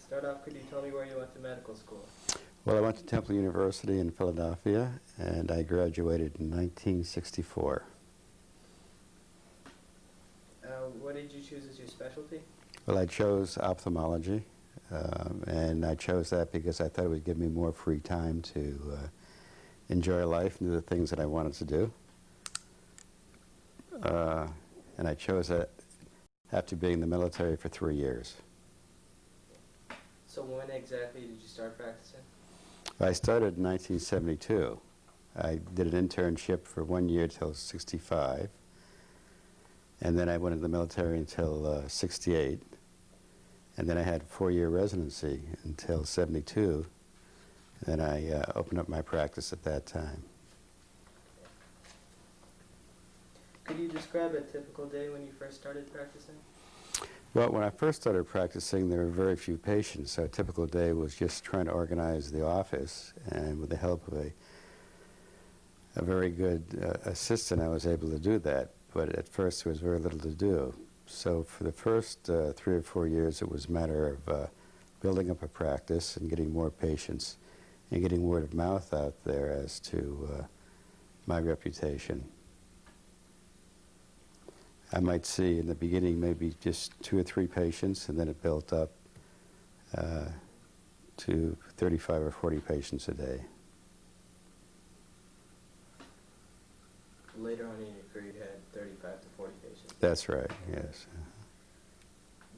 Start off, could you tell me where you went to medical school? Well, I went to Temple University in Philadelphia, and I graduated in 1964. What did you choose as your specialty? Well, I chose ophthalmology, and I chose that because I thought it would give me more free time to enjoy life and do the things that I wanted to do. And I chose that after being in the military for 3 years. So when exactly did you start practicing? I started in 1972. I did an internship for 1 year till 65, and then I went into the military until 68, and then I had a 4-year residency until 72, and I opened up my practice at that time. Could you describe a typical day when you first started practicing? Well, when I first started practicing, there were very few patients, so a typical day was just trying to organize the office, and with the help of a very good assistant, I was able to do that. But at first, there was very little to do. So for the first 3 or 4 years, it was a matter of building up a practice and getting more patients and getting word of mouth out there as to my reputation. I might see in the beginning maybe just 2 or 3 patients, and then it built up to 35 or 40 patients a day. Later on in your career, you had 35 to 40 patients. That's right, yes.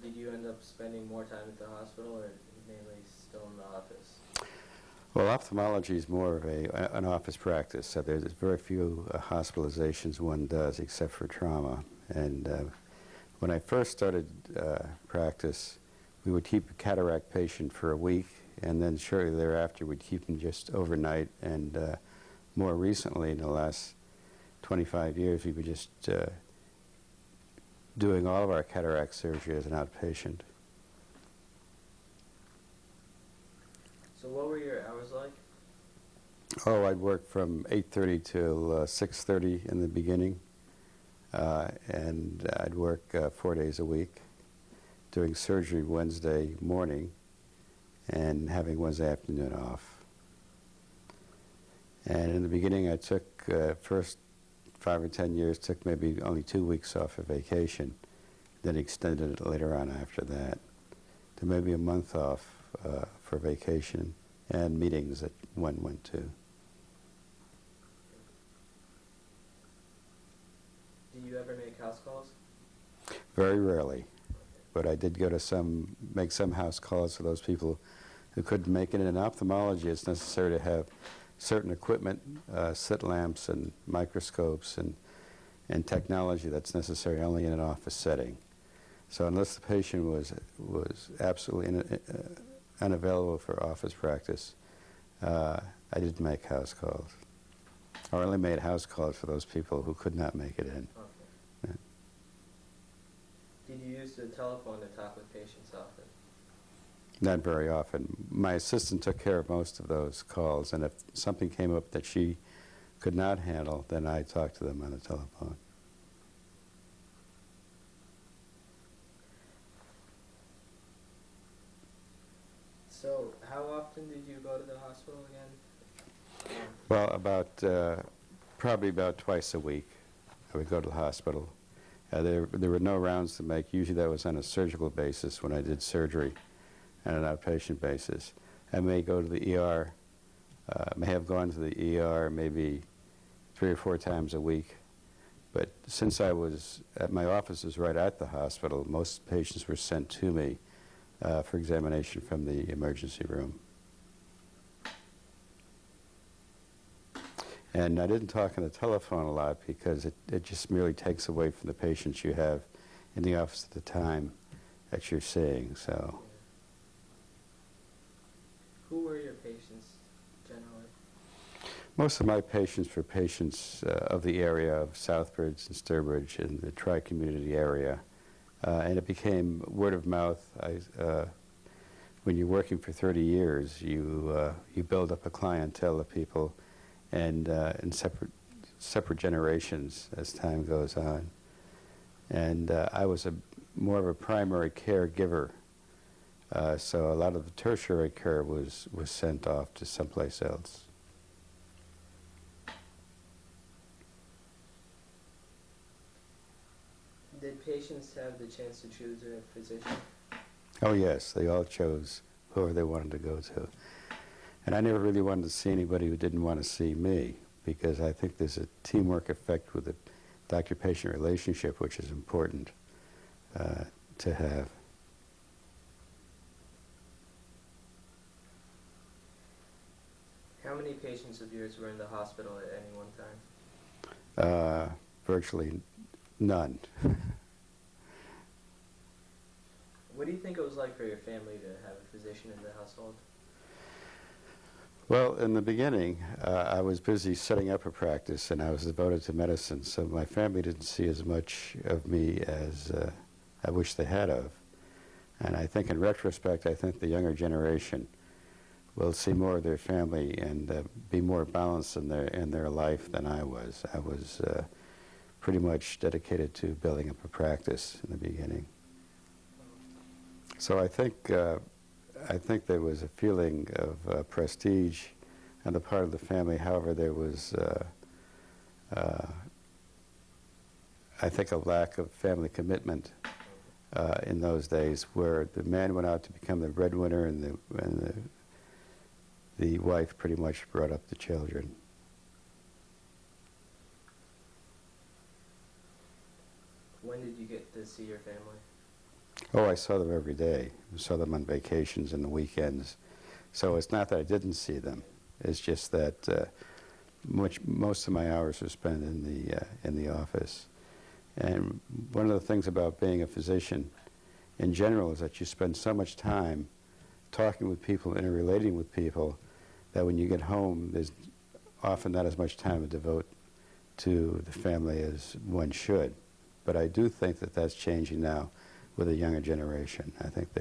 Did you end up spending more time at the hospital, or mainly still in the office? Well, ophthalmology is more of an office practice, so there's very few hospitalizations one does except for trauma. And when I first started practice, we would keep a cataract patient for a week, and then shortly thereafter we'd keep them just overnight. And more recently, in the last 25 years, we were just doing all of our cataract surgery as an outpatient. So what were your hours like? Oh, I'd work from 8:30 till 6:30 in the beginning, and I'd work 4 days a week, doing surgery Wednesday morning and having Wednesday afternoon off. And in the beginning, I took, first 5 or 10 years, took maybe only 2 weeks off of vacation, then extended it later on after that to maybe a month off for vacation and meetings that one went to. Do you ever make house calls? Very rarely, but I did go to make some house calls for those people who couldn't make it. In ophthalmology, it's necessary to have certain equipment, slit lamps and microscopes and technology that's necessary only in an office setting. So unless the patient was absolutely unavailable for office practice, I didn't make house calls. I only made house calls for those people who could not make it in. Okay. Yeah. Did you use the telephone to talk with patients often? Not very often. My assistant took care of most of those calls, and if something came up that she could not handle, then I talked to them on the telephone. So how often did you go to the hospital again? Well, probably about twice a week I would go to the hospital. There were no rounds to make. Usually that was on a surgical basis when I did surgery on an outpatient basis. I may go to the ER, may have gone to the ER maybe 3 or 4 times a week. But since my office was right at the hospital, most patients were sent to me for examination from the emergency room. And I didn't talk on the telephone a lot because it just merely takes away from the patients you have in the office at the time that you're seeing. So, who were your patients generally? most of my patients were patients of the area of Southbridge and Sturbridge and the tri-community area. And it became word of mouth. When you're working for 30 years, you build up a clientele of people, and in separate generations as time goes on. And I was more of a primary caregiver So a lot of the tertiary care was sent off to someplace else. Did patients have the chance to choose a physician? Oh yes, they all chose whoever they wanted to go to. And I never really wanted to see anybody who didn't want to see me, because I think there's a teamwork effect with the doctor-patient relationship, which is important to have. How many patients of yours were in the hospital at any one time? Virtually none. What do you think it was like for your family to have a physician in the household? Well, in the beginning, I was busy setting up a practice, and I was devoted to medicine, so my family didn't see as much of me as I wish they had of. And I think in retrospect, I think the younger generation will see more of their family and be more balanced in their life than I was. I was pretty much dedicated to building up a practice in the beginning. So I think there was a feeling of prestige on the part of the family. However, there was, I think, a lack of family commitment in those days, where the man went out to become the breadwinner and the wife pretty much brought up the children. When did you get to see your family? Oh, I saw them every day. I saw them on vacations and the weekends. So it's not that I didn't see them. It's just that most of my hours were spent in the office. And one of the things about being a physician in general is that you spend so much time talking with people, interrelating with people, that when you get home, there's often not as much time to devote to the family as one should. But I do think that that's changing now with a younger generation. I think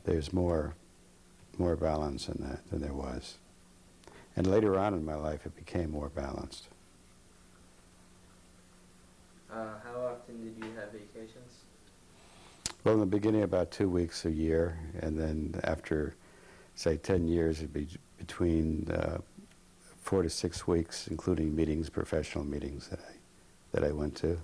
there's more balance in that than there was. And later on in my life, it became more balanced. How often did you have vacations? Well, in the beginning, about 2 weeks a year, and then after, say, 10 years, it'd be between 4 to 6 weeks, including meetings, professional meetings that I went to.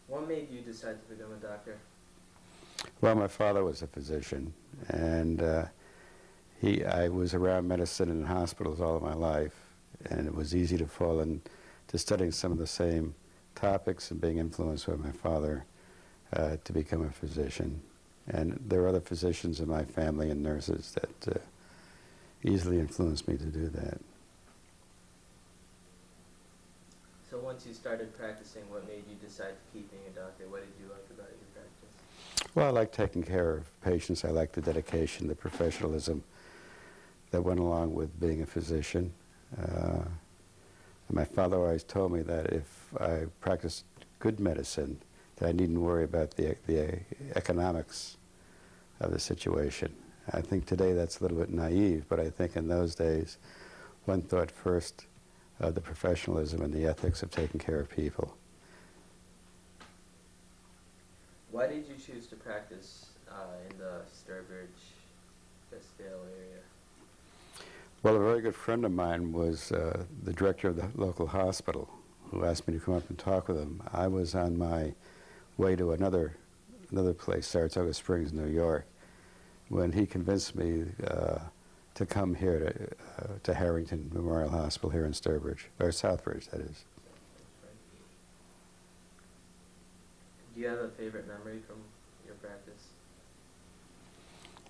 What made you decide to become a doctor? Well, my father was a physician, and I was around medicine and hospitals all of my life, and it was easy to fall into studying some of the same topics and being influenced by my father to become a physician. And there are other physicians in my family and nurses that easily influenced me to do that. So once you started practicing, what made you decide to keep being a doctor? What did you like about your practice? Well, I like taking care of patients. I like the dedication, the professionalism that went along with being a physician. My father always told me that if I practiced good medicine, that I needn't worry about the economics of the situation. I think today that's a little bit naive, but I think in those days one thought first of the professionalism and the ethics of taking care of people. Why did you choose to practice in the Sturbridge, Vestdale area? Well, a very good friend of mine was the director of the local hospital, who asked me to come up and talk with him. I was on my way to another place, Saratoga Springs, New York, when he convinced me to come here to Harrington Memorial Hospital here in Sturbridge, or Southbridge, that is. Do you have a favorite memory from your practice?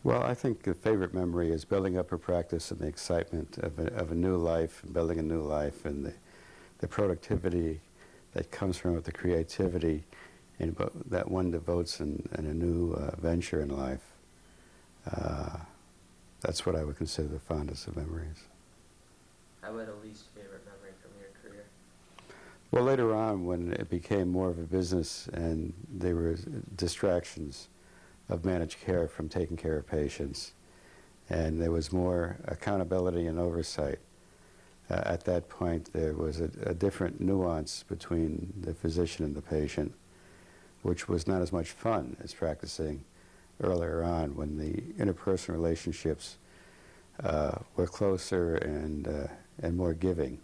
Well, I think the favorite memory is building up a practice and the excitement of a new life, building a new life, and the productivity that comes from it, the creativity that one devotes in a new venture in life. That's what I would consider the fondest of memories. How about a least favorite memory from your career? Well, later on, when it became more of a business and there were distractions of managed care from taking care of patients, and there was more accountability and oversight, At that point, there was a different nuance between the physician and the patient, which was not as much fun as practicing earlier on, when the interpersonal relationships were closer and more giving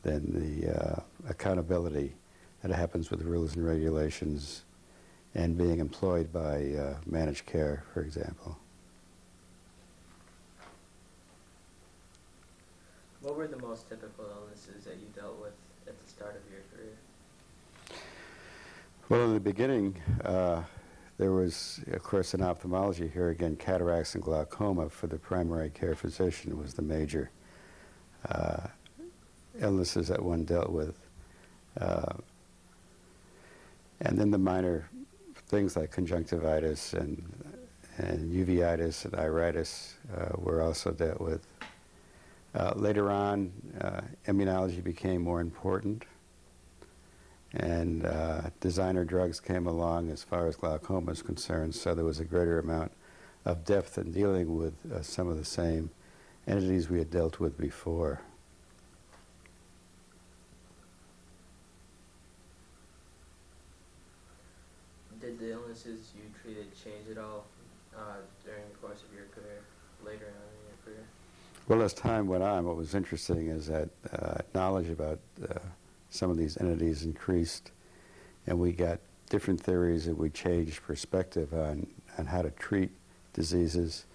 than the accountability that happens with rules and regulations and being employed by managed care, for example. What were the most typical illnesses that you dealt with at the start of your career? Well, in the beginning, there was, of course, in ophthalmology here again, cataracts and glaucoma for the primary care physician was the major illnesses that one dealt with. And then the minor things like conjunctivitis and uveitis and iritis were also dealt with. Later on, immunology became more important, and designer drugs came along as far as glaucoma is concerned, so there was a greater amount of depth in dealing with some of the same entities we had dealt with before. Did the illnesses you treated change at all during the course of your career, later on in your career? Well, as time went on, what was interesting is that knowledge about some of these entities increased, and we got different theories, and we changed perspective on how to treat diseases.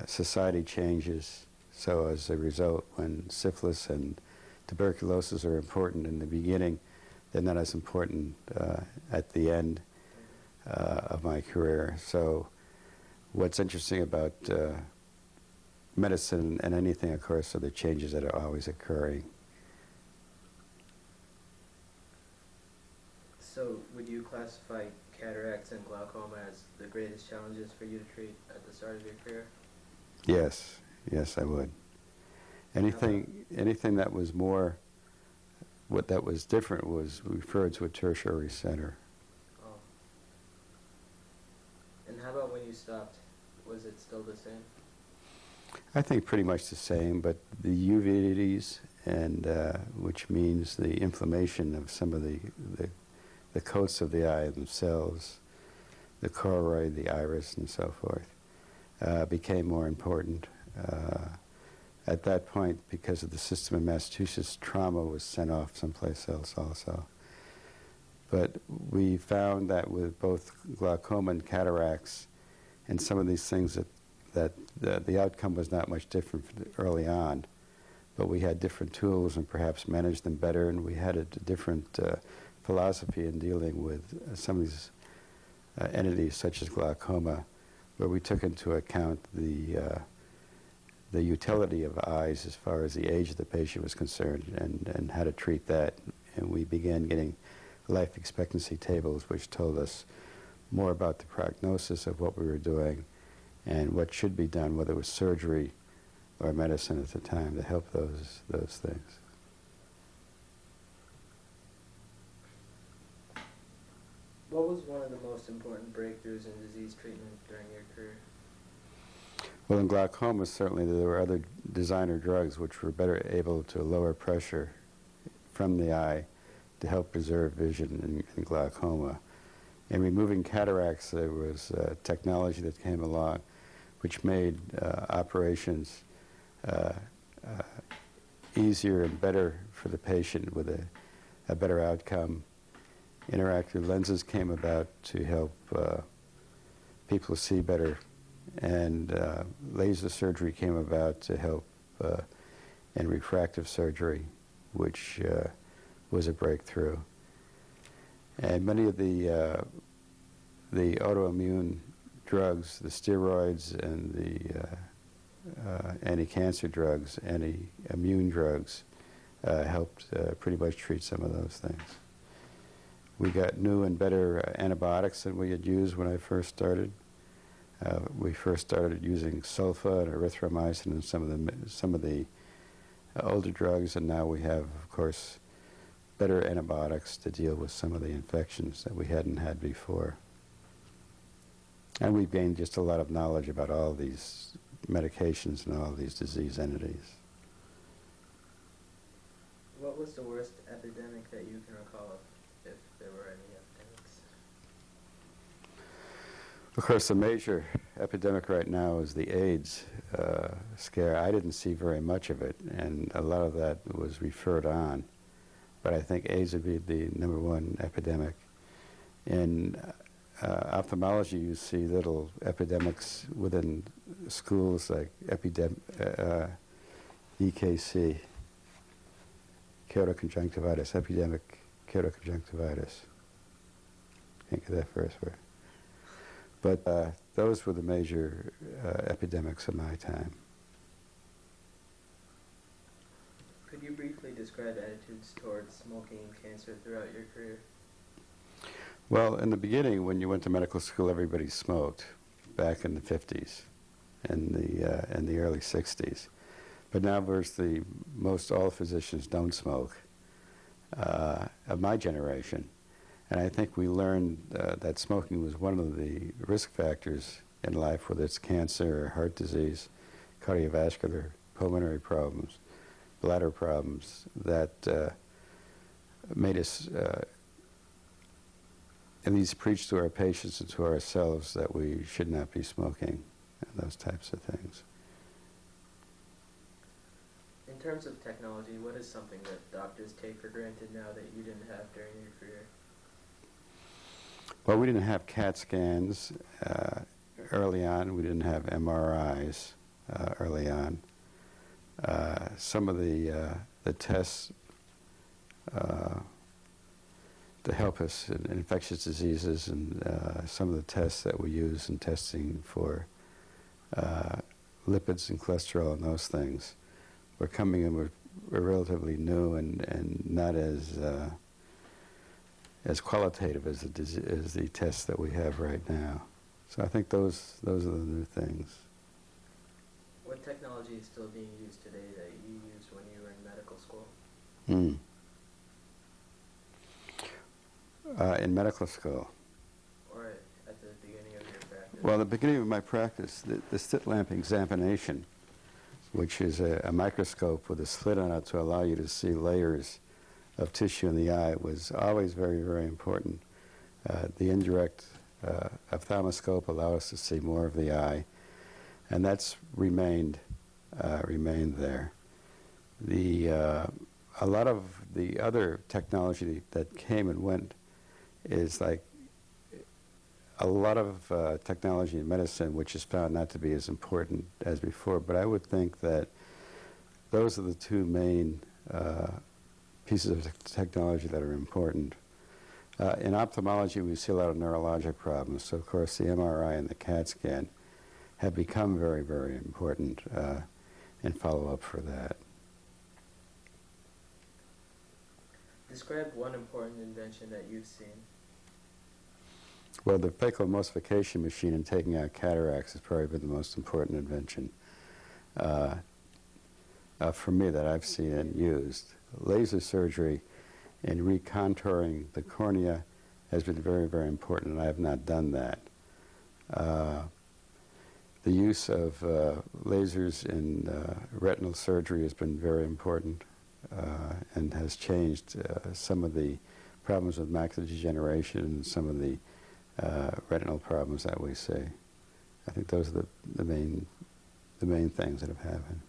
Society changes, so as a result, when syphilis and tuberculosis are important in the beginning, they're not as important at the end of my career. So what's interesting about medicine and anything, of course, are the changes that are always occurring. So would you classify cataracts and glaucoma as the greatest challenges for you to treat at the start of your career? Yes, yes, I would. Anything that was more, what that was different was referred to a tertiary center. Oh. And how about when you stopped? Was it still the same? I think pretty much the same, but the uveitis, and which means the inflammation of some of the coats of the eye themselves, the choroid, the iris, and so forth, became more important. At that point, because of the system in Massachusetts, trauma was sent off someplace else also. But we found that with both glaucoma and cataracts and some of these things that the outcome was not much different early on, but we had different tools and perhaps managed them better, and we had a different philosophy in dealing with some of these entities such as glaucoma, where we took into account the utility of eyes as far as the age of the patient was concerned, and how to treat that. And we began getting life expectancy tables which told us more about the prognosis of what we were doing and what should be done, whether it was surgery or medicine at the time, to help those things. What was one of the most important breakthroughs in disease treatment during your career? Well, in glaucoma, certainly there were other designer drugs which were better able to lower pressure from the eye to help preserve vision in glaucoma. In removing cataracts, there was technology that came along which made operations easier and better for the patient with a better outcome. Interactive lenses came about to help people see better, and laser surgery came about to help in refractive surgery, which was a breakthrough. And many of the autoimmune drugs, the steroids and the anti-cancer drugs, anti-immune drugs, helped pretty much treat some of those things. We got new and better antibiotics than we had used when I first started. We first started using sulfa and erythromycin and some of the older drugs, and now we have, of course, better antibiotics to deal with some of the infections that we hadn't had before. And we've gained just a lot of knowledge about all these medications and all these disease entities. What was the worst epidemic that you can recall, if there were any epidemics? Of course, the major epidemic right now is the AIDS scare. I didn't see very much of it, and a lot of that was referred on. But I think AIDS would be the #1 epidemic. In ophthalmology, you see little epidemics within schools like EKC, keratoconjunctivitis, epidemic keratoconjunctivitis. Can't get that first word. But those were the major epidemics of my time. Could you briefly describe attitudes towards smoking and cancer throughout your career? Well, in the beginning, when you went to medical school, everybody smoked back in the 50s and the early 60s. But now, virtually, most all physicians don't smoke of my generation. And I think we learned that smoking was one of the risk factors in life, whether it's cancer or heart disease, cardiovascular, pulmonary problems, bladder problems, that made us at least preach to our patients and to ourselves that we should not be smoking and those types of things. In terms of technology, what is something that doctors take for granted now that you didn't have during your career? Well, we didn't have CAT scans early on. We didn't have MRIs early on. Some of the tests to help us in infectious diseases and some of the tests that we use in testing for lipids and cholesterol and those things were coming in were relatively new and not as qualitative as the tests that we have right now. So I think those are the new things. What technology is still being used today that you used when you were in medical school? In medical school. Or at the beginning of your practice? Well, the beginning of my practice, the slit lamp examination, which is a microscope with a slit on it to allow you to see layers of tissue in the eye, was always very, very important. The indirect ophthalmoscope allowed us to see more of the eye, and that's remained there. A lot of the other technology that came and went is like a lot of technology in medicine, which is found not to be as important as before. But I would think that those are the two main pieces of technology that are important. In ophthalmology, we see a lot of neurologic problems. So, of course, the MRI and the CAT scan have become very, very important and follow up for that. Describe one important invention that you've seen. Well, the phacoemulsification machine in taking out cataracts has probably been the most important invention for me that I've seen and used. Laser surgery in recontouring the cornea has been very, very important, and I have not done that. The use of lasers in retinal surgery has been very important and has changed some of the problems with macular degeneration and some of the retinal problems that we see. I think those are the main things that have happened.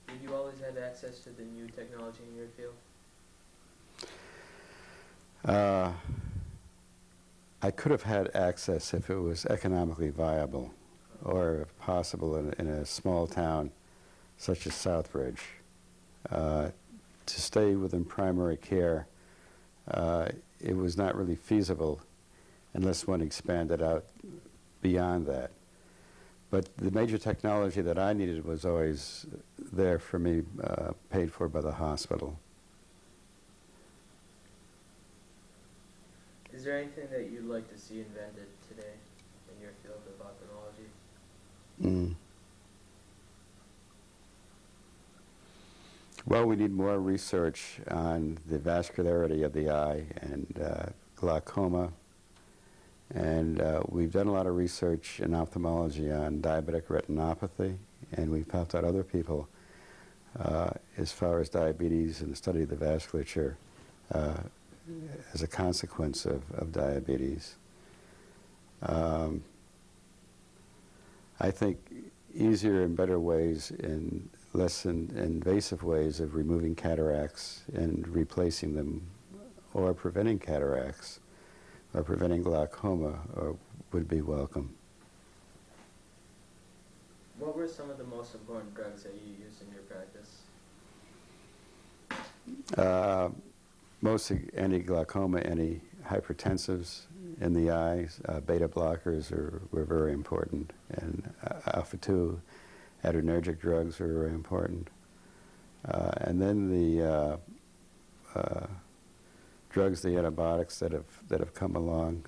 Did you always have access to the new technology in your field? I could have had access if it was economically viable, or if possible in a small town such as Southbridge. To stay within primary care, it was not really feasible unless one expanded out beyond that. But the major technology that I needed was always there for me, paid for by the hospital. Is there anything that you'd like to see invented today in your field of ophthalmology? Well, we need more research on the vascularity of the eye and glaucoma. And we've done a lot of research in ophthalmology on diabetic retinopathy, and we've helped out other people as far as diabetes and the study of the vasculature as a consequence of diabetes. I think easier and better ways and less invasive ways of removing cataracts and replacing them, or preventing cataracts or preventing glaucoma would be welcome. What were some of the most important drugs that you used in your practice? Mostly anti-glaucoma, anti-hypertensives in the eyes. Beta blockers were very important, and alpha-2 adrenergic drugs were very important. And then the drugs, the antibiotics that have come along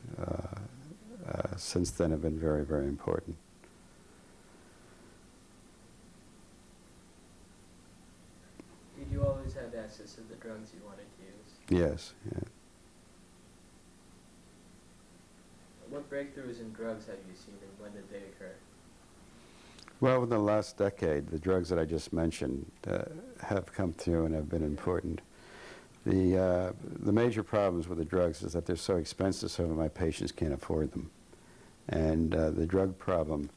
since then have been very, very important. Did you always have access to the drugs you wanted to use? Yes. Yeah. What breakthroughs in drugs have you seen, and when did they occur? Well, in the last decade, the drugs that I just mentioned have come through and have been important. The major problems with the drugs is that they're so expensive, some of my patients can't afford them. And the drug problem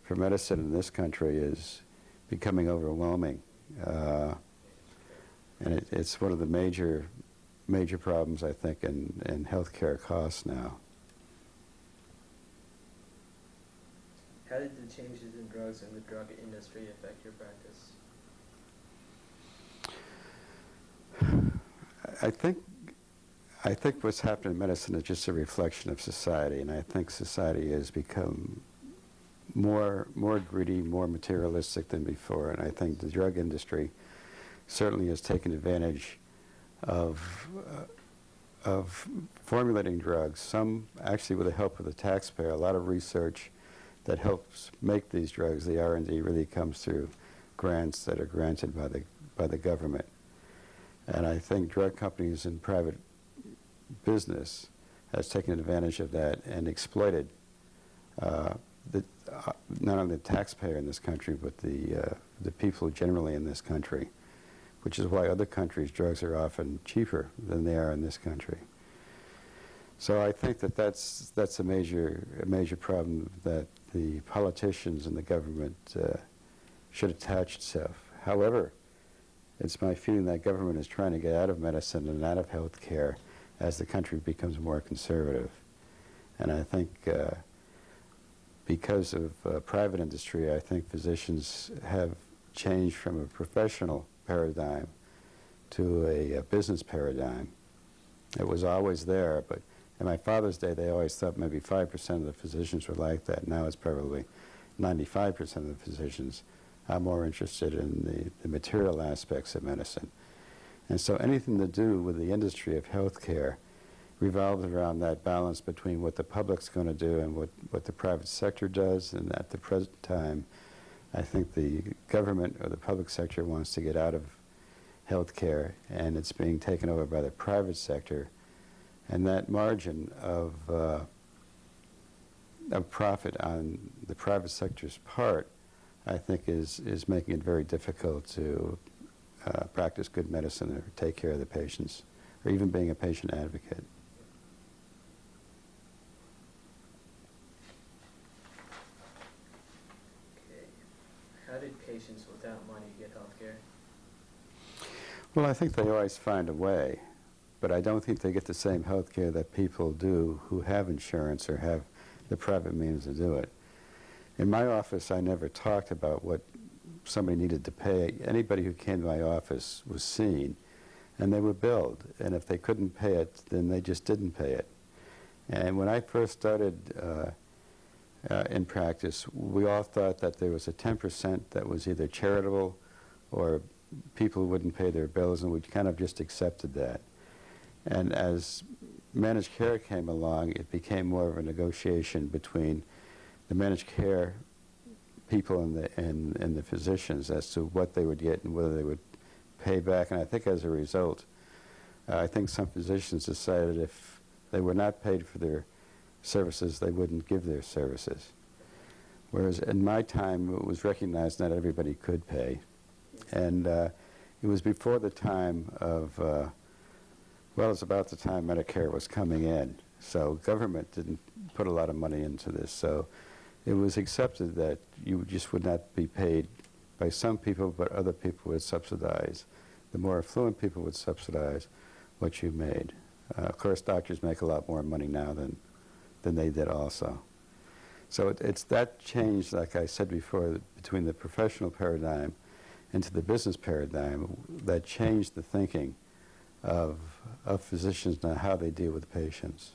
for medicine in this country is becoming overwhelming. And it's one of the major problems, I think, in healthcare costs now. How did the changes in drugs in the drug industry affect your practice? I think what's happened in medicine is just a reflection of society, and I think society has become more greedy, more materialistic than before, and I think the drug industry certainly has taken advantage of formulating drugs, some actually with the help of the taxpayer. A lot of research that helps make these drugs, the R&D really comes through grants that are granted by the government. And I think drug companies and private business has taken advantage of that and exploited not only the taxpayer in this country, but the people generally in this country, which is why other countries' drugs are often cheaper than they are in this country. So I think that's a major problem that the politicians and the government should attach itself. However, it's my feeling that government is trying to get out of medicine and out of health care as the country becomes more conservative. And I think because of private industry, I think physicians have changed from a professional paradigm to a business paradigm. It was always there, but in my father's day, they always thought maybe 5% of the physicians were like that. Now it's probably 95% of the physicians are more interested in the material aspects of medicine. And so anything to do with the industry of healthcare revolves around that balance between what the public's going to do and what the private sector does. And at the present time, I think the government or the public sector wants to get out of healthcare, and it's being taken over by the private sector. And that margin of profit on the private sector's part, I think, is making it very difficult to practice good medicine or take care of the patients, or even being a patient advocate. Okay. How did patients without money get health care? Well, I think they always find a way, but I don't think they get the same health care that people do who have insurance or have the private means to do it. In my office, I never talked about what somebody needed to pay. Anybody who came to my office was seen, and they were billed. And if they couldn't pay it, then they just didn't pay it. And when I first started in practice, we all thought that there was a 10% that was either charitable or people who wouldn't pay their bills, and we kind of just accepted that. And as managed care came along, it became more of a negotiation between the managed care people and the physicians as to what they would get and whether they would pay back. And I think as a result, I think some physicians decided if they were not paid for their services, they wouldn't give their services. Whereas in my time, it was recognized not everybody could pay. And it was before the time of, well, it was about the time Medicare was coming in. So government didn't put a lot of money into this. So it was accepted that you just would not be paid by some people, but other people would subsidize. The more affluent people would subsidize what you made. Of course, doctors make a lot more money now than they did also. So it's that change, like I said before, between the professional paradigm into the business paradigm that changed the thinking of physicians and how they deal with patients.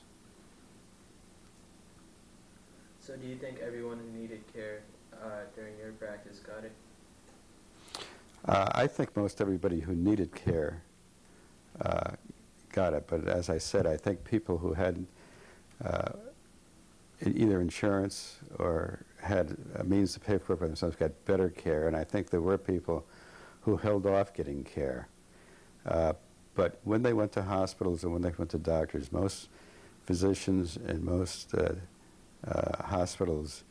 So do you think everyone who needed care during your practice got it? I think most everybody who needed care got it, but as I said, I think people who had either insurance or had a means to pay for it by themselves got better care, and I think there were people who held off getting care. But when they went to hospitals and when they went to doctors, most physicians and most hospitals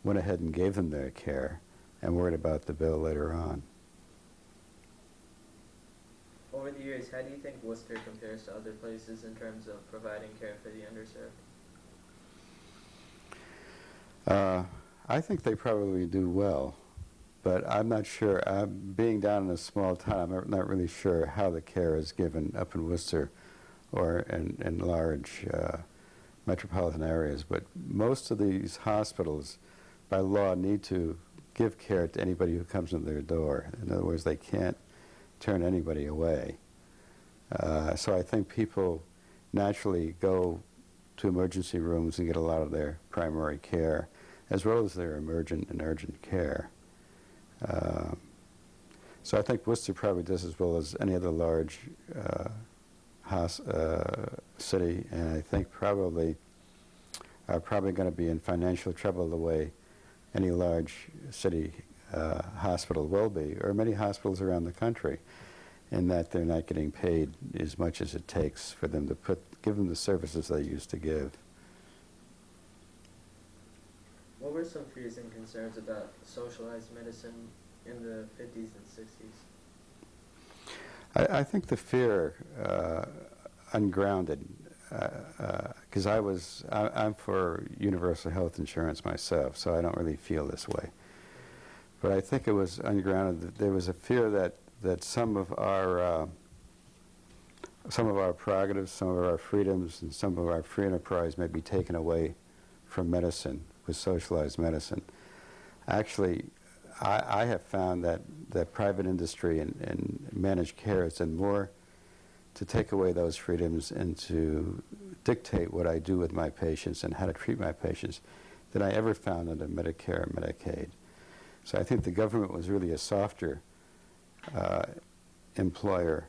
went ahead and gave them their care and worried about the bill later on. Over the years, how do you think Worcester compares to other places in terms of providing care for the underserved? I think they probably do well, but I'm not sure. Being down in a small town, I'm not really sure how the care is given up in Worcester or in large metropolitan areas. But most of these hospitals, by law, need to give care to anybody who comes in their door. In other words, they can't turn anybody away. So I think people naturally go to emergency rooms and get a lot of their primary care, as well as their emergent and urgent care. So I think Worcester probably does as well as any other large city, and I think probably are probably going to be in financial trouble the way any large city hospital will be, or many hospitals around the country, in that they're not getting paid as much as it takes for them to give them the services they used to give. What were some fears and concerns about socialized medicine in the 50s and 60s? I think the fear, ungrounded, because I'm for universal health insurance myself, so I don't really feel this way. But I think it was ungrounded. That there was a fear that some of our prerogatives, some of our freedoms, and some of our free enterprise may be taken away from medicine with socialized medicine. Actually, I have found that private industry and managed care has done more to take away those freedoms and to dictate what I do with my patients and how to treat my patients than I ever found under Medicare and Medicaid. So I think the government was really a softer employer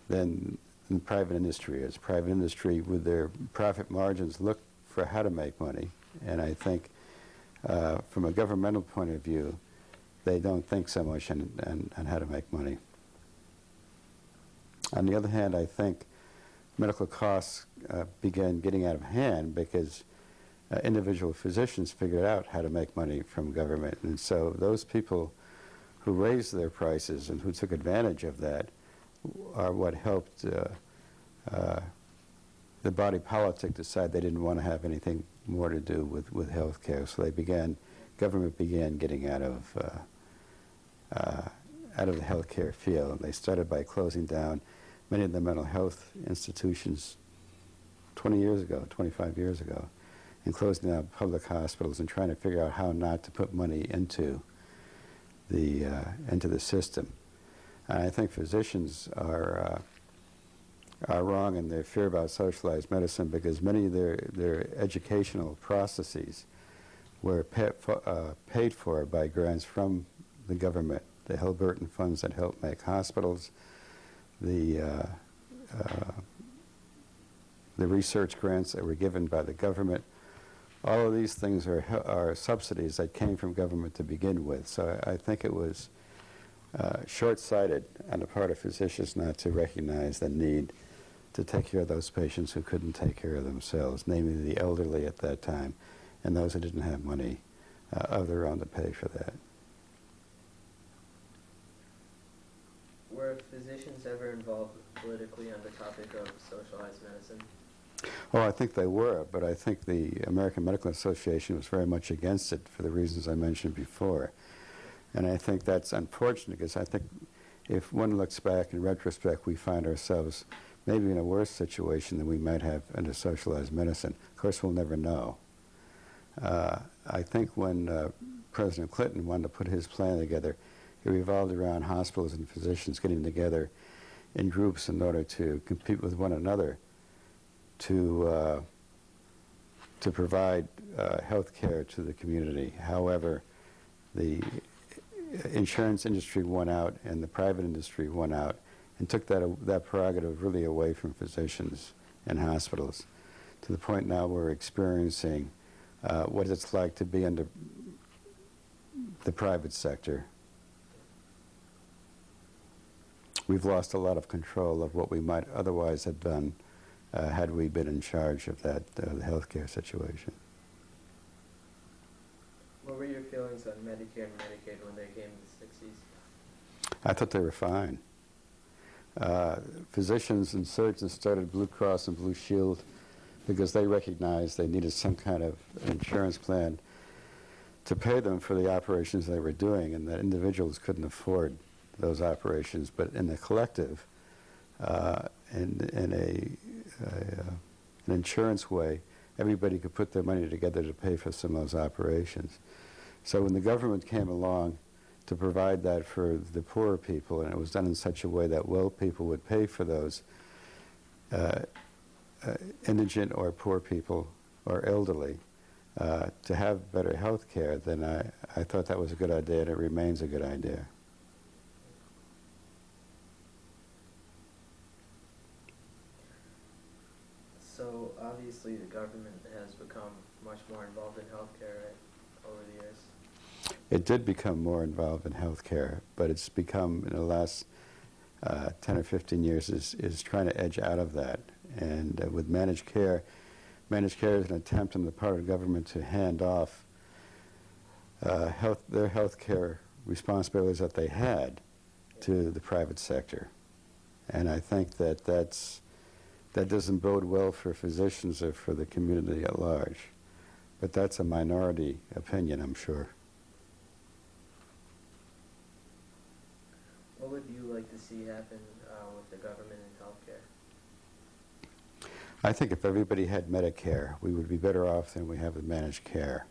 than private industry is. Private industry, with their profit margins, look for how to make money. And I think from a governmental point of view, they don't think so much on how to make money. On the other hand, I think medical costs began getting out of hand because individual physicians figured out how to make money from government. And so those people who raised their prices and who took advantage of that are what helped the body politic decide they didn't want to have anything more to do with health care. So government began getting out of the health care field. They started by closing down many of the mental health institutions 20 years ago, 25 years ago, and closing down public hospitals and trying to figure out how not to put money into the system. And I think physicians are wrong in their fear about socialized medicine because many of their educational processes were paid for by grants from the government, the Hilberton funds that help make hospitals, the research grants that were given by the government. All of these things are subsidies that came from government to begin with. So I think it was short-sighted on the part of physicians not to recognize the need to take care of those patients who couldn't take care of themselves, namely the elderly at that time, and those who didn't have money of their own to pay for that. Were physicians ever involved politically on the topic of socialized medicine? Oh, I think they were, but I think the American Medical Association was very much against it for the reasons I mentioned before. And I think that's unfortunate, because I think if one looks back in retrospect, we find ourselves maybe in a worse situation than we might have under socialized medicine. Of course, we'll never know. I think when President Clinton wanted to put his plan together, it revolved around hospitals and physicians getting together in groups in order to compete with one another to provide health care to the community. However, the insurance industry won out and the private industry won out and took that prerogative really away from physicians and hospitals, to the point now we're experiencing what it's like to be under the private sector. We've lost a lot of control of what we might otherwise have done had we been in charge of that the healthcare situation. What were your feelings on Medicare and Medicaid when they came in the 60s? I thought they were fine. Physicians and surgeons started Blue Cross and Blue Shield because they recognized they needed some kind of insurance plan to pay them for the operations they were doing, and that individuals couldn't afford those operations. But in the collective, in an insurance way, everybody could put their money together to pay for some of those operations. So when the government came along to provide that for the poorer people, and it was done in such a way that well people would pay for those indigent or poor people or elderly to have better health care, then I thought that was a good idea, and it remains a good idea. So obviously the government has become much more involved in healthcare, right, over the years. It did become more involved in healthcare, but it's become, in the last 10 or 15 years, is trying to edge out of that. And with managed care is an attempt on the part of the government to hand off their health care responsibilities that they had to the private sector. And I think that that doesn't bode well for physicians or for the community at large. But that's a minority opinion, I'm sure. What would you like to see happen with the government and healthcare? I think if everybody had Medicare, we would be better off than we have with managed care.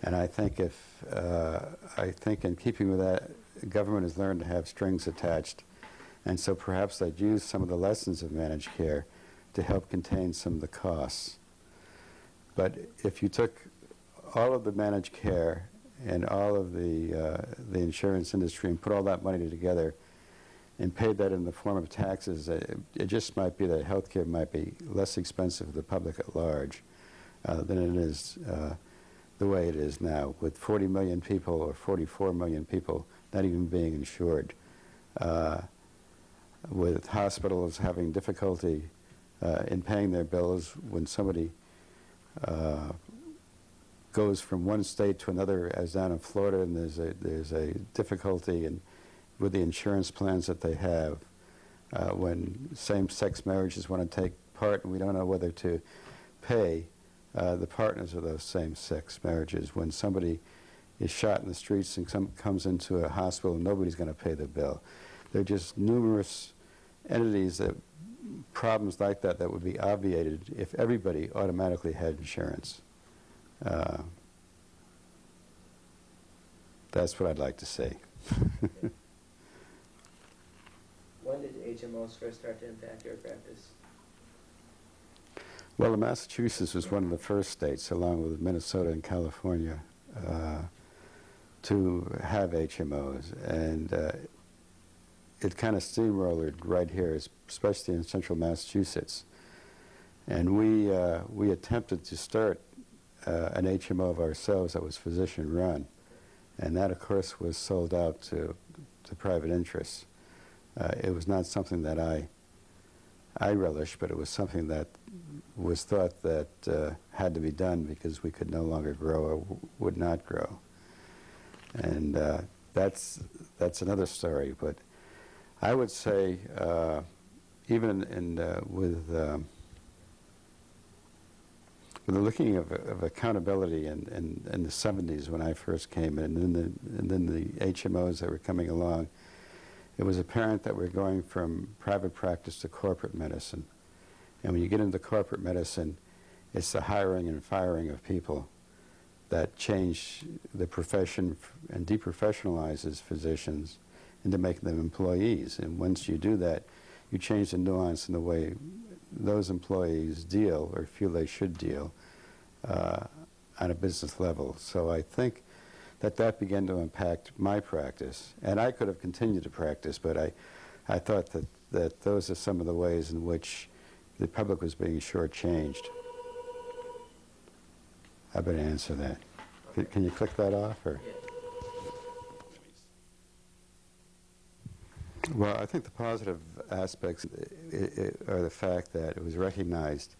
And I think in keeping with that, the government has learned to have strings attached, and so perhaps they'd use some of the lessons of managed care to help contain some of the costs. But if you took all of the managed care and all of the insurance industry and put all that money together and paid that in the form of taxes, it just might be that health care might be less expensive to the public at large than it is the way it is now, with 40 million people or 44 million people not even being insured, with hospitals having difficulty in paying their bills when somebody goes from one state to another, as down in Florida, and there's a difficulty with the insurance plans that they have, when same-sex marriages want to take part, and we don't know whether to pay the partners of those same-sex marriages. When somebody is shot in the streets and comes into a hospital, nobody's going to pay the bill. There are just numerous entities, problems like that would be obviated if everybody automatically had insurance. That's what I'd like to say. When did HMOs first start to impact your practice? Well, Massachusetts was one of the first states, along with Minnesota and California, to have HMOs. And it kind of steamrollered right here, especially in central Massachusetts. And we attempted to start an HMO of ourselves that was physician-run. And that, of course, was sold out to private interests. It was not something that I relished, but it was something that was thought that had to be done because we could no longer grow or would not grow. And that's another story. But I would say, even with the looking of accountability in the 70s when I first came in, and then the HMOs that were coming along, it was apparent that we're going from private practice to corporate medicine. And when you get into corporate medicine, it's the hiring and firing of people that change the profession and deprofessionalizes physicians into making them employees. And once you do that, you change the nuance in the way those employees deal or feel they should deal on a business level. So I think that began to impact my practice. And I could have continued to practice, but I thought that those are some of the ways in which the public was being shortchanged. I better answer that. Okay. Can you click that off? Or? Yeah. Well, I think the positive aspects are the fact that it was recognized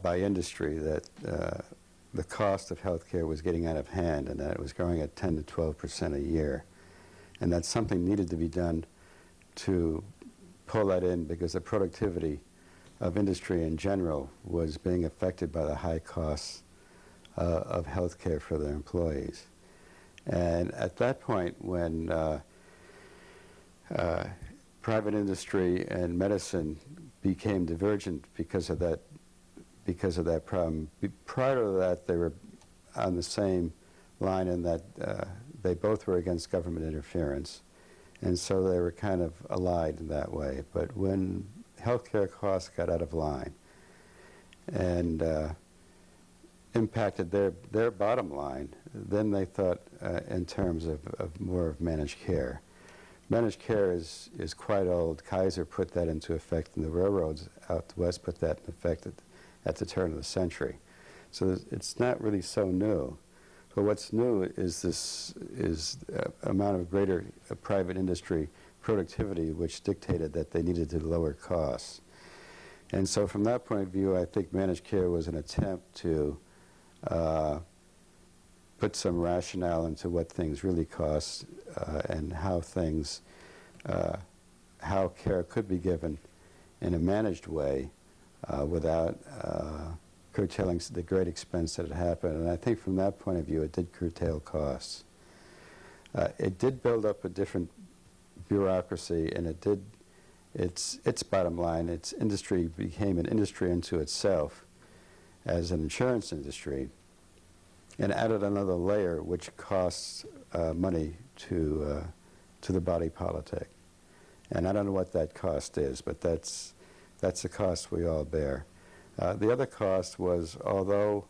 by industry that the cost of healthcare was getting out of hand and that it was growing at 10 to 12% a year. And that something needed to be done to pull that in because the productivity of industry in general was being affected by the high costs of healthcare for their employees. And at that point, when private industry and medicine became divergent because of that problem. Prior to that, they were on the same line in that they both were against government interference, and so they were kind of allied in that way. But when healthcare costs got out of line and impacted their bottom line, then they thought in terms of more of managed care. Managed care is quite old. Kaiser put that into effect, and the railroads out west put that in effect at the turn of the century. So it's not really so new. But what's new is this amount of greater private industry productivity, which dictated that they needed to lower costs. And so from that point of view, I think managed care was an attempt to put some rationale into what things really cost and how care could be given in a managed way without curtailing the great expense that had happened. And I think from that point of view, it did curtail costs. It did build up a different bureaucracy, and it did, its bottom line, its industry became an industry unto itself as an insurance industry, and added another layer which costs money to the body politic. And I don't know what that cost is, but that's the cost we all bear. The other cost was, although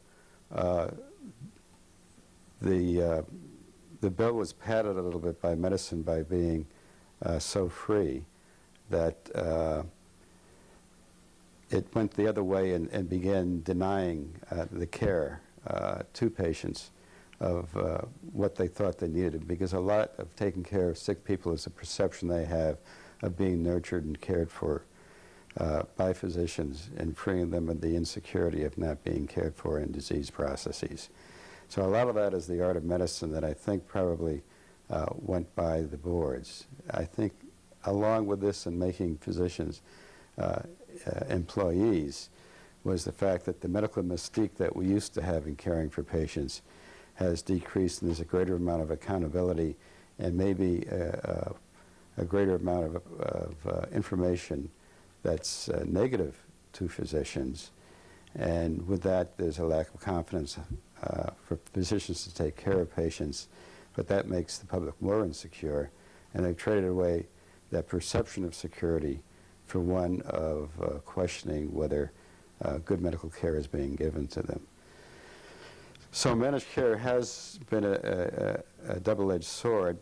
the bill was padded a little bit by medicine by being so free, that it went the other way and began denying the care to patients of what they thought they needed, because a lot of taking care of sick people is a perception they have of being nurtured and cared for by physicians and freeing them of the insecurity of not being cared for in disease processes. So a lot of that is the art of medicine that I think probably went by the boards. I think along with this and making physicians employees was the fact that the medical mystique that we used to have in caring for patients has decreased, and there's a greater amount of accountability and maybe a greater amount of information that's negative to physicians. And with that, there's a lack of confidence for physicians to take care of patients, but that makes the public more insecure, and they've traded away that perception of security for one of questioning whether good medical care is being given to them. So managed care has been a double-edged sword.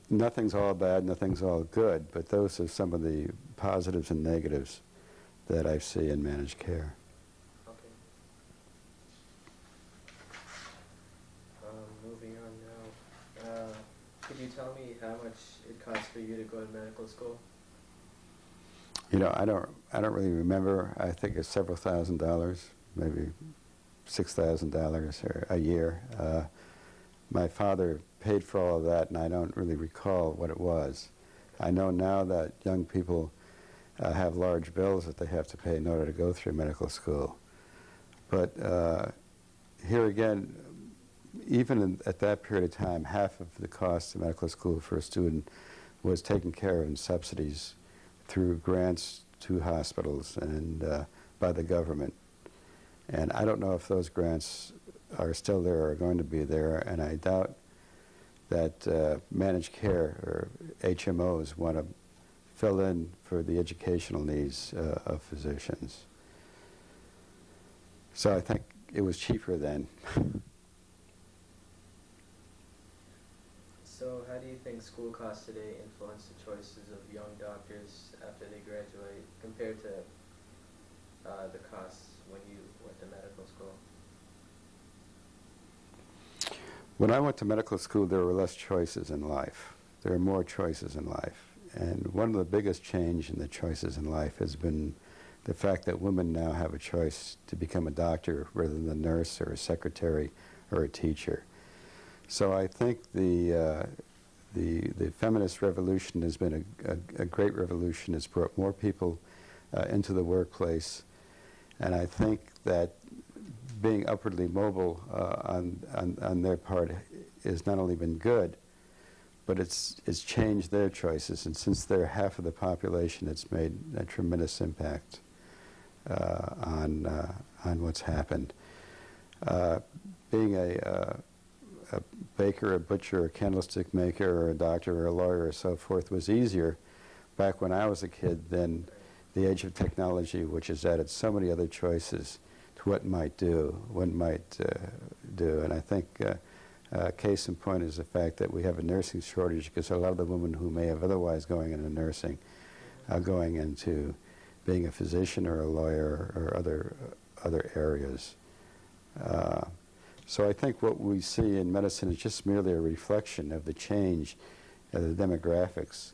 Nothing's all bad, nothing's all good, but those are some of the positives and negatives that I see in managed care. Okay. Moving on now. Could you tell me how much it costs for you to go to medical school? You know, I don't really remember. I think it's several $1,000s, maybe $6,000 a year. My father paid for all of that, and I don't really recall what it was. I know now that young people have large bills that they have to pay in order to go through medical school. But here again, even at that period of time, half of the cost of medical school for a student was taken care of in subsidies through grants to hospitals and by the government. And I don't know if those grants are still there or are going to be there, and I doubt that managed care or HMOs want to fill in for the educational needs of physicians. So I think it was cheaper then. So how do you think school costs today influence the choices of young doctors after they graduate compared to the costs when you went to medical school? When I went to medical school, there were less choices in life. There are more choices in life. And one of the biggest change in the choices in life has been the fact that women now have a choice to become a doctor rather than a nurse or a secretary or a teacher. So I think the feminist revolution has been a great revolution. It's brought more people into the workplace. And I think that being upwardly mobile on their part has not only been good, but it's changed their choices. And since they're half of the population, it's made a tremendous impact on what's happened. Being a baker, a butcher, a candlestick maker, or a doctor, or a lawyer, or so forth was easier back when I was a kid than the age of technology, which has added so many other choices to what might do, do. And I think case in point is the fact that we have a nursing shortage because a lot of the women who may have otherwise going into nursing are going into being a physician or a lawyer or other areas. So I think what we see in medicine is just merely a reflection of the change of the demographics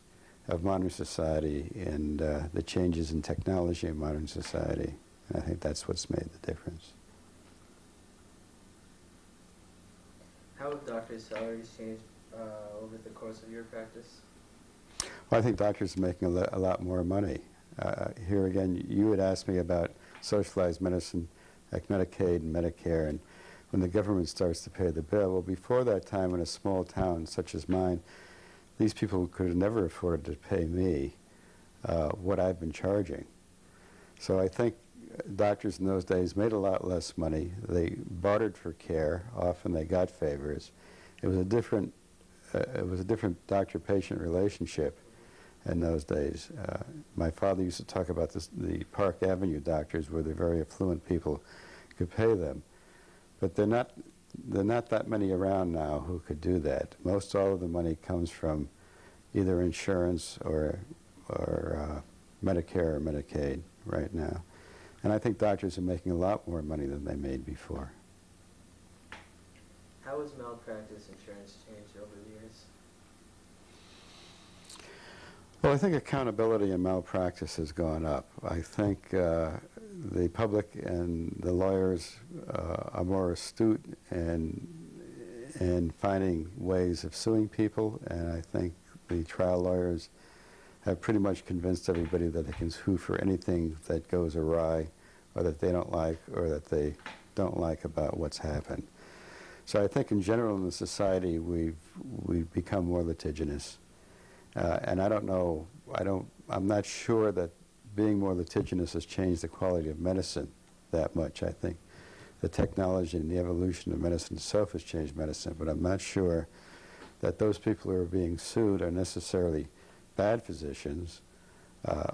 of modern society and the changes in technology in modern society. And I think that's what's made the difference. How have doctors' salaries changed over the course of your practice? Well, I think doctors are making a lot more money. Here again, you had asked me about socialized medicine, like Medicaid and Medicare, and when the government starts to pay the bill. Well, before that time, in a small town such as mine, these people could have never afforded to pay me what I've been charging. So I think doctors in those days made a lot less money. They bartered for care. Often they got favors. It was a different doctor-patient relationship in those days. My father used to talk about the Park Avenue doctors, where the very affluent people could pay them. But they're not that many around now who could do that. Most all of the money comes from either insurance or Medicare or Medicaid right now. And I think doctors are making a lot more money than they made before. How has malpractice insurance changed over the years? Well, I think accountability in malpractice has gone up. I think the public and the lawyers are more astute in finding ways of suing people, and I think the trial lawyers have pretty much convinced everybody that they can sue for anything that goes awry or that they don't like or that they don't like about what's happened. So I think in general in the society we've become more litigious. And I don't know, I'm not sure that being more litigious has changed the quality of medicine that much. I think the technology and the evolution of medicine itself has changed medicine, but I'm not sure that those people who are being sued are necessarily bad physicians,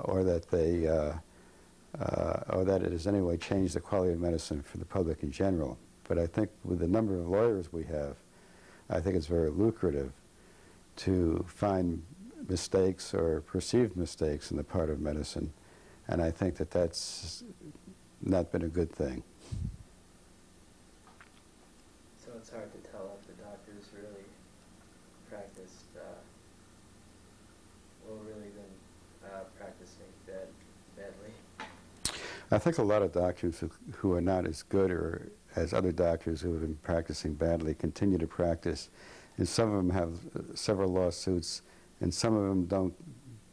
or that it has anyway changed the quality of medicine for the public in general. But I think with the number of lawyers we have, I think it's very lucrative to find mistakes or perceived mistakes in the part of medicine, and I think that that's not been a good thing. So it's hard to tell if the doctors really practiced, practicing badly. I think a lot of doctors who are not as good or as other doctors who have been practicing badly continue to practice, and some of them have several lawsuits, and some of them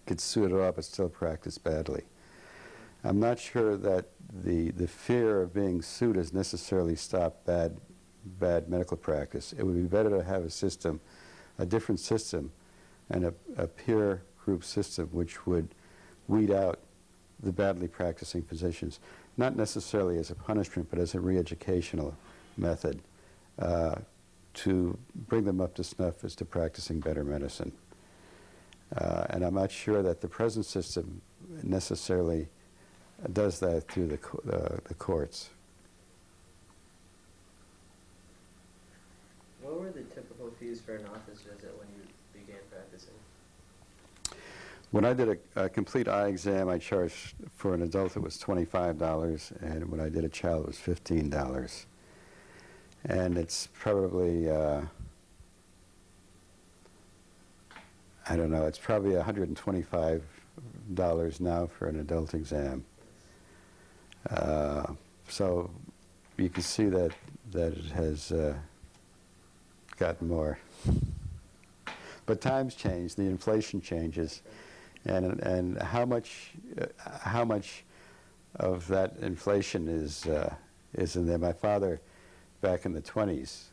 get sued at all but still practice badly. I'm not sure that the fear of being sued has necessarily stopped bad medical practice. It would be better to have a system, a different system, and a peer group system which would weed out the badly practicing physicians, not necessarily as a punishment, but as a re-educational method to bring them up to snuff as to practicing better medicine. And I'm not sure that the present system necessarily does that through the courts. What were the typical fees for an office visit when you began practicing? When I did a complete eye exam, I charged for an adult it was $25, and when I did a child it was $15. And it's probably, I don't know, it's probably $125 now for an adult exam. So you can see that it has gotten more. But times change, the inflation changes, and how much of that inflation is in there. My father, back in the 20s,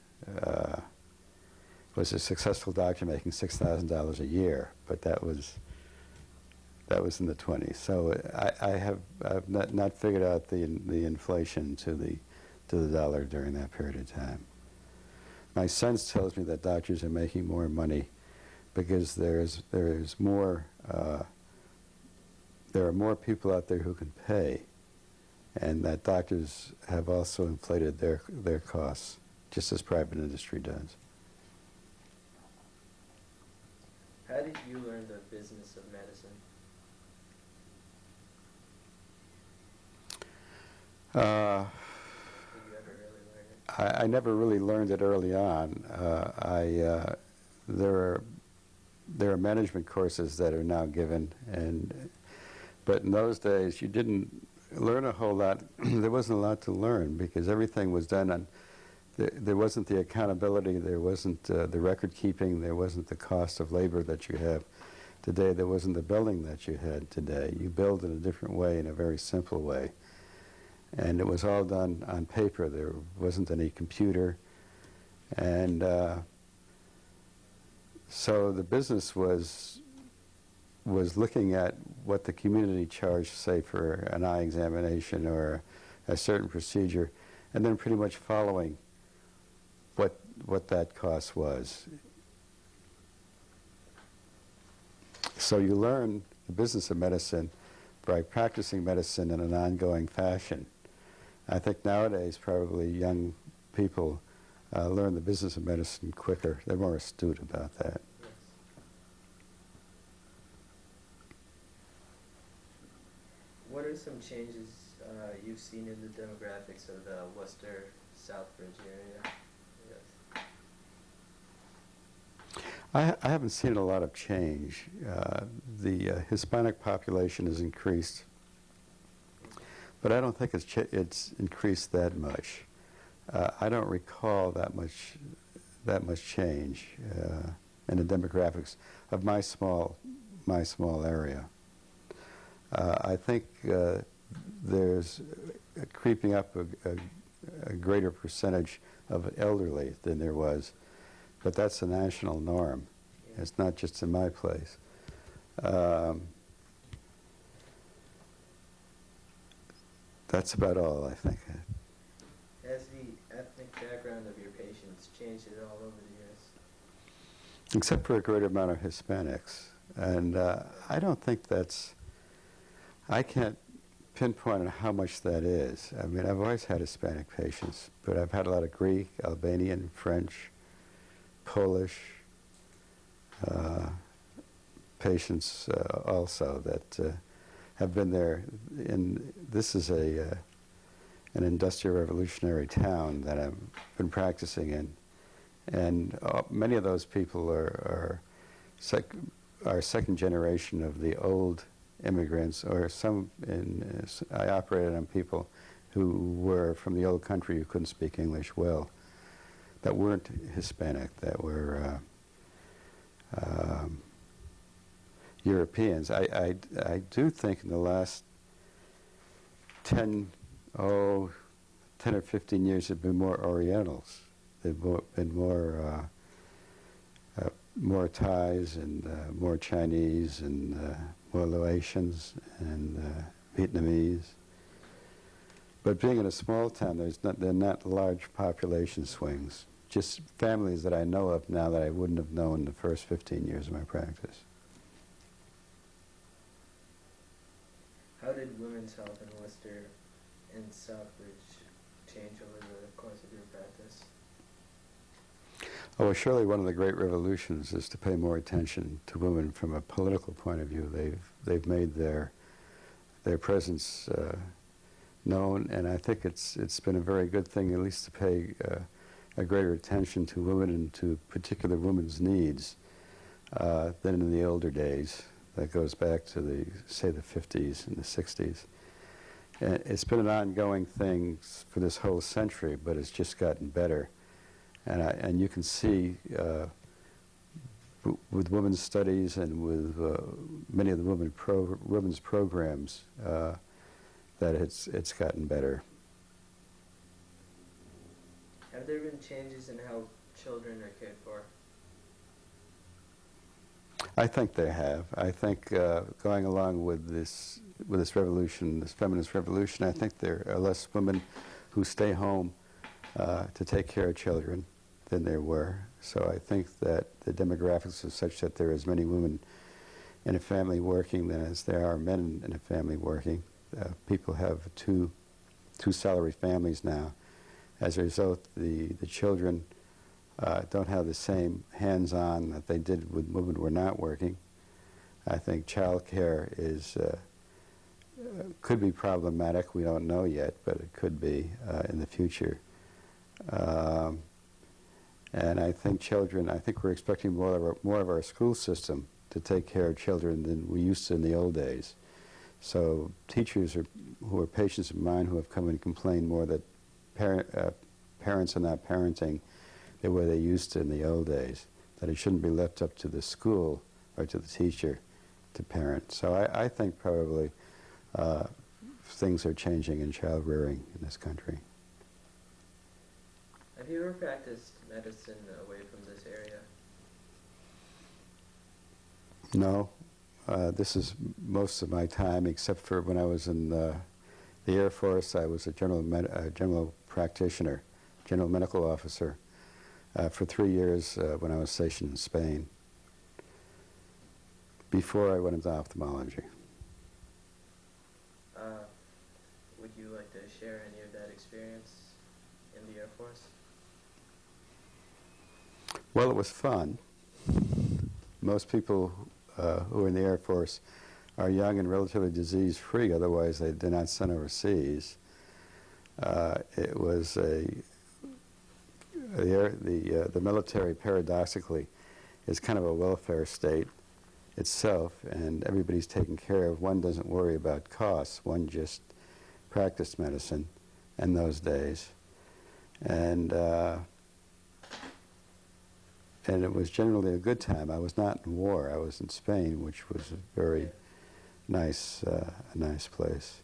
was a successful doctor making $6,000 a year, but that was in the 20s. So I've not figured out the inflation to the dollar during that period of time. My son tells me that doctors are making more money because there are more people out there who can pay, and that doctors have also inflated their costs, just as private industry does. How did you learn the business of medicine? Did you ever really learn it? I never really learned it early on. There are management courses that are now given, but in those days you didn't learn a whole lot. There wasn't a lot to learn because everything was done on. There wasn't the accountability. There wasn't the record keeping. There wasn't the cost of labor that you have today. There wasn't the billing that you had today. You billed in a different way, in a very simple way. And it was all done on paper. There wasn't any computer. And so the business was looking at what the community charged, say, for an eye examination or a certain procedure, and then pretty much following what that cost was. So you learn the business of medicine by practicing medicine in an ongoing fashion. I think nowadays probably young people learn the business of medicine quicker. They're more astute about that. Yes. What are some changes you've seen in the demographics of the Worcester-Southbridge area? Yes. I haven't seen a lot of change. The Hispanic population has increased, but I don't think it's increased that much. I don't recall that much change in the demographics of my small area. I think there's creeping up a greater percentage of elderly than there was, but that's a national norm. Yeah. It's not just in my place. That's about all, I think. Has the ethnic background of your patients changed at all over the years? Except for a great amount of Hispanics. And I don't think I can't pinpoint on how much that is. I mean, I've always had Hispanic patients, but I've had a lot of Greek, Albanian, French, Polish patients also that have been there. This is an industrial revolutionary town that I've been practicing in, and many of those people are second generation of the old immigrants, or I operated on people who were from the old country who couldn't speak English well, that weren't Hispanic, that were Europeans. I do think in the last 10, 10 or 15 years have been more Orientals. They've been more Thais and more Chinese and more Laotians and Vietnamese. But being in a small town, there are not large population swings. Just families that I know of now that I wouldn't have known the first 15 years of my practice. How did women's health in Worcester and Southbridge change over the course of your practice? Oh, well, surely one of the great revolutions is to pay more attention to women from a political point of view. They've made their presence known, and I think it's been a very good thing, at least to pay a greater attention to women and to particular women's needs than in the older days. That goes back to say the 50s and the 60s. And it's been an ongoing thing for this whole century, but it's just gotten better. And you can see with women's studies and with many of the women's programs that it's gotten better. Have there been changes in how children are cared for? I think they have. I think going along with this revolution, this feminist revolution, I think there are less women who stay home to take care of children than there were. So I think that the demographics are such that there are as many women in a family working than as there are men in a family working. People have two salary families now. As a result, the children don't have the same hands-on that they did when women were not working. I think child care could be problematic. We don't know yet, but it could be in the future. And I think we're expecting more of our school system to take care of children than we used to in the old days. So teachers who are patients of mine who have come and complained more that parents are not parenting the way they used to in the old days, that it shouldn't be left up to the school or to the teacher to parent. So I think probably things are changing in child rearing in this country. Have you ever practiced medicine away from this area? No. This is most of my time, except for when I was in the Air Force. I was a general practitioner, general medical officer, for 3 years when I was stationed in Spain, before I went into ophthalmology. Would you like to share any of that experience in the Air Force? Well, it was fun. Most people who are in the Air Force are young and relatively disease-free, otherwise they're not sent overseas. It was the military, paradoxically, is kind of a welfare state itself, and everybody's taken care of. One doesn't worry about costs. One just practiced medicine in those days. And it was generally a good time. I was not in war. I was in Spain, which was a very nice place.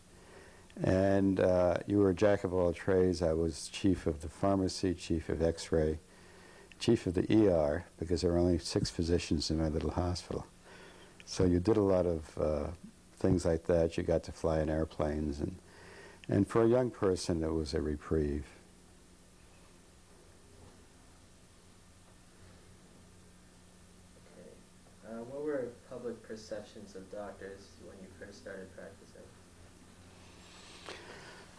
And you were a jack of all trades. I was chief of the pharmacy, chief of X-ray, chief of the ER, because there were only 6 physicians in my little hospital. So you did a lot of things like that. You got to fly in airplanes, and for a young person, it was a reprieve. What were public perceptions of doctors when you first started practicing?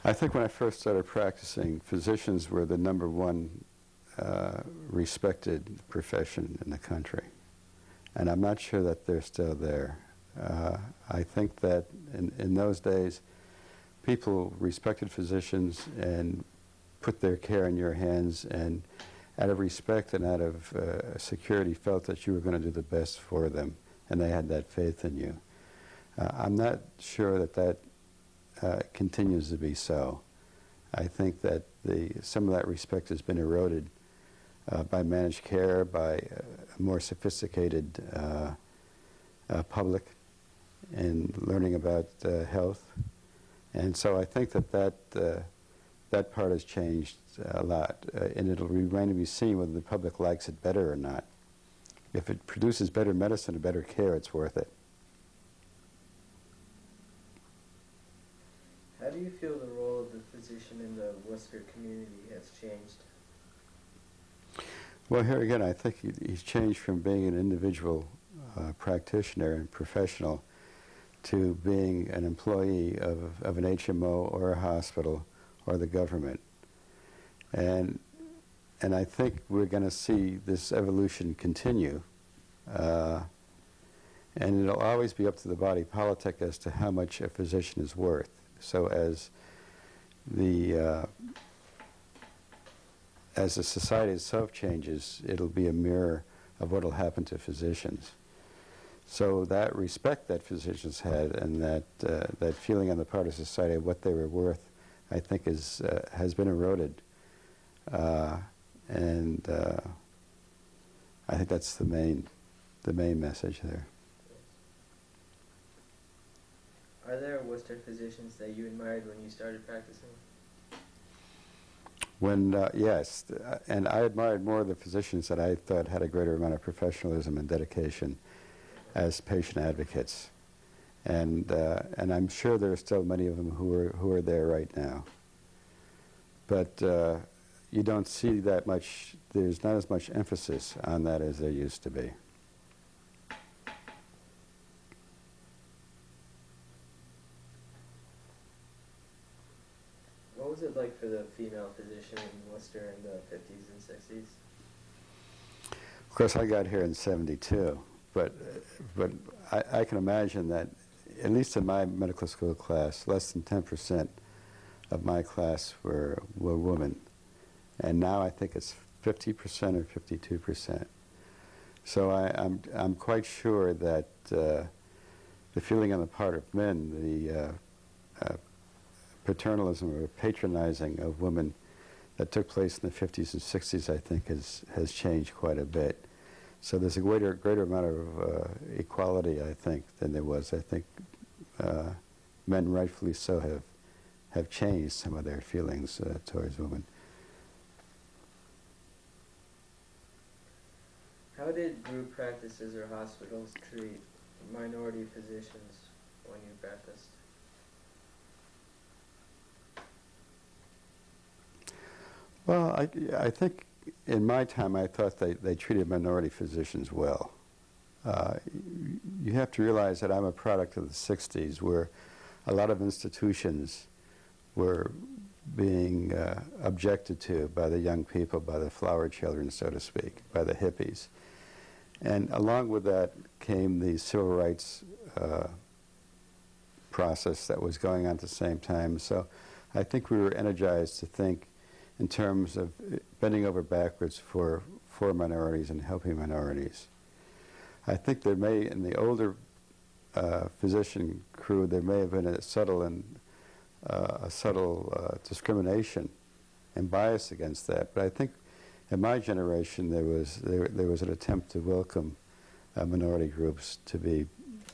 I think when I first started practicing, physicians were the #1 respected profession in the country. And I'm not sure that they're still there. I think that in those days, people respected physicians and put their care in your hands, and out of respect and out of security felt that you were going to do the best for them, and they had that faith in you. I'm not sure that continues to be so. I think that some of that respect has been eroded by managed care, by more sophisticated public in learning about health. And so I think that part has changed a lot, and it'll remain to be seen whether the public likes it better or not. If it produces better medicine and better care, it's worth it. How do you feel the role of the physician in the Worcester community has changed? Well, here again, I think he's changed from being an individual practitioner and professional to being an employee of an HMO or a hospital or the government. And I think we're going to see this evolution continue. And it'll always be up to the body politic as to how much a physician is worth. So as the society itself changes, it'll be a mirror of what will happen to physicians. So that respect that physicians had and that feeling on the part of society of what they were worth, I think has been eroded. And I think that's the main message there. Are there Worcester physicians that you admired when you started practicing? Yes, and I admired more the physicians that I thought had a greater amount of professionalism and dedication as patient advocates, and I'm sure there are still many of them who are there right now. But you don't see that much. There's not as much emphasis on that as there used to be. What was it like for the female physician in Worcester in the 50s and 60s? Of course, I got here in '72, but I can imagine that, at least in my medical school class, less than 10% of my class were women, and now I think it's 50% or 52%. So I'm quite sure that the feeling on the part of men, the paternalism or patronizing of women that took place in the 50s and 60s, I think has changed quite a bit. So there's a greater amount of equality, I think, than there was. I think men, rightfully so, have changed some of their feelings towards women. How did group practices or hospitals treat minority physicians when you practiced? Well, I think in my time I thought they treated minority physicians well. You have to realize that I'm a product of the 60s, where a lot of institutions were being objected to by the young people, by the flower children, so to speak, by the hippies. And along with that came the civil rights process that was going on at the same time. So I think we were energized to think in terms of bending over backwards for minorities and helping minorities. I think there may, in the older physician crew, there may have been a subtle discrimination and bias against that. But I think in my generation there was an attempt to welcome minority groups to be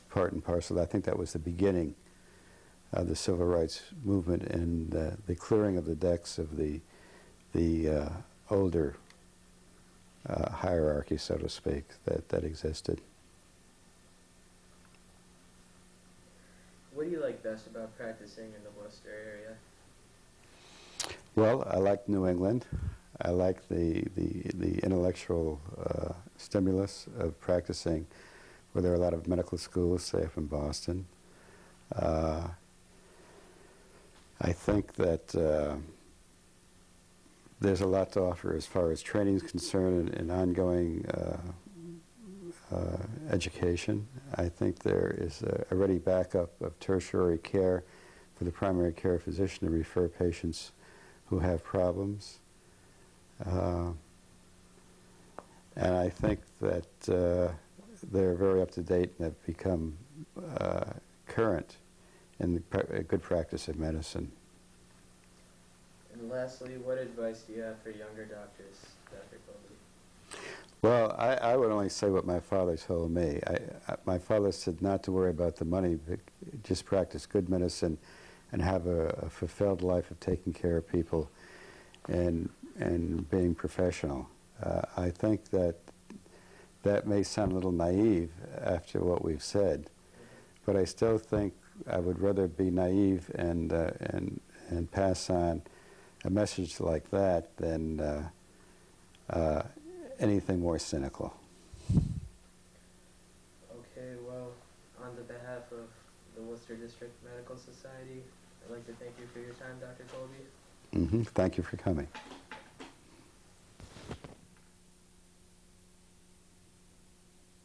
part and parcel. I think that was the beginning of the civil rights movement and the clearing of the decks of the older hierarchy, so to speak, that existed. What do you like best about practicing in the Worcester area? Well, I like New England. I like the intellectual stimulus of practicing where there are a lot of medical schools, say up in Boston. I think that there's a lot to offer as far as training is concerned and ongoing education. I think there is a ready backup of tertiary care for the primary care physician to refer patients who have problems. And I think that they're very up to date and have become current in the good practice of medicine. And lastly, what advice do you have for younger doctors, Dr. Kolbe? Well, I would only say what my father told me. My father said not to worry about the money, but just practice good medicine and have a fulfilled life of taking care of people and being professional. I think that that may sound a little naive after what we've said, but I still think I would rather be naive and pass on a message like that than anything more cynical. Okay, well, on the behalf of the Worcester District Medical Society, I'd like to thank you for your time, Dr. Kolbe. Thank you for coming.